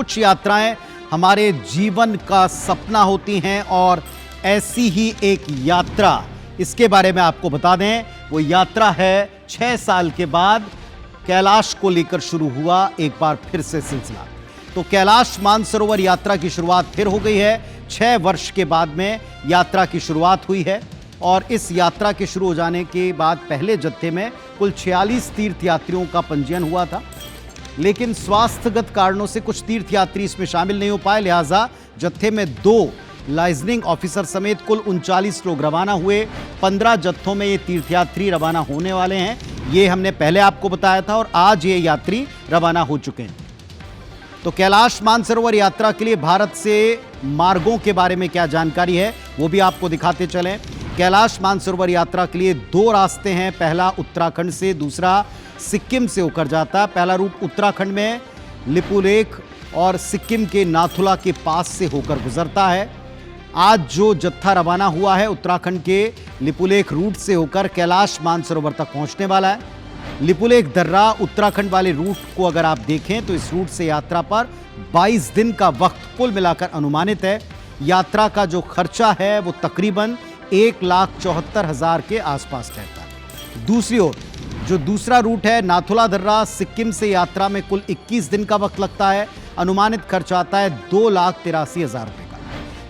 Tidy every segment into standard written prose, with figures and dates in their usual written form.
कुछ यात्राएं हमारे जीवन का सपना होती हैं और ऐसी ही एक यात्रा, इसके बारे में आपको बता दें, वो यात्रा है 6 साल के बाद कैलाश को लेकर शुरू हुआ एक बार फिर से सिलसिला। तो कैलाश मानसरोवर यात्रा की शुरुआत फिर हो गई है। 6 वर्ष के बाद में यात्रा की शुरुआत हुई है और इस यात्रा के शुरू हो जाने के बाद पहले जत्थे में कुल 46 तीर्थयात्रियों का पंजीयन हुआ था, लेकिन स्वास्थ्यगत कारणों से कुछ तीर्थयात्री इसमें शामिल नहीं हो पाए। लिहाजा जत्थे में 2 लाइजनिंग ऑफिसर समेत कुल 39 लोग रवाना हुए। 15 जत्थों में ये तीर्थयात्री रवाना होने वाले हैं, ये हमने पहले आपको बताया था और आज ये यात्री रवाना हो चुके हैं। तो कैलाश मानसरोवर यात्रा के लिए भारत से मार्गों के बारे में क्या जानकारी है वो भी आपको दिखाते चलें। कैलाश मानसरोवर यात्रा के लिए 2 रास्ते हैं, पहला उत्तराखंड से, दूसरा सिक्किम से होकर जाता है। पहला रूट उत्तराखंड में लिपुलेख और सिक्किम के नाथुला के पास से होकर गुजरता है। आज जो जत्था रवाना हुआ है उत्तराखंड के लिपुलेख रूट से होकर कैलाश मानसरोवर तक पहुंचने वाला है। लिपुलेख दर्रा उत्तराखंड वाले रूट को अगर आप देखें तो इस रूट से यात्रा पर 22 दिन का वक्त कुल मिलाकर अनुमानित है। यात्रा का जो खर्चा है वो तकरीबन 1,74,000 के आसपास रहता है। दूसरी ओर जो दूसरा रूट है नाथुला दर्रा, सिक्किम से यात्रा में कुल 21 दिन का वक्त लगता है। अनुमानित खर्च आता है 2,83,000 रुपए का।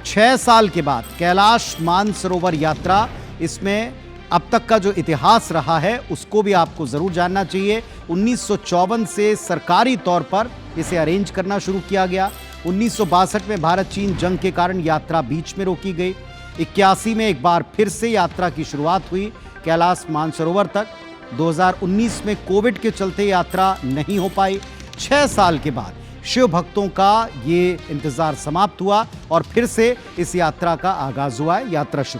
6 साल के बाद कैलाश मानसरोवर यात्रा, इसमें अब तक का जो इतिहास रहा है उसको भी आपको जरूर जानना चाहिए। 1954 से सरकारी तौर पर इसे अरेंज करना शुरू किया गया। 1962 में भारत चीन जंग के कारण यात्रा बीच में रोकी गई। 81 में एक बार फिर से यात्रा की शुरुआत हुई कैलाश मानसरोवर तक। 2019 में कोविड के चलते यात्रा नहीं हो पाई। 6 साल के बाद शिव भक्तों का ये इंतजार समाप्त हुआ और फिर से इस यात्रा का आगाज हुआ है, यात्रा शुरू।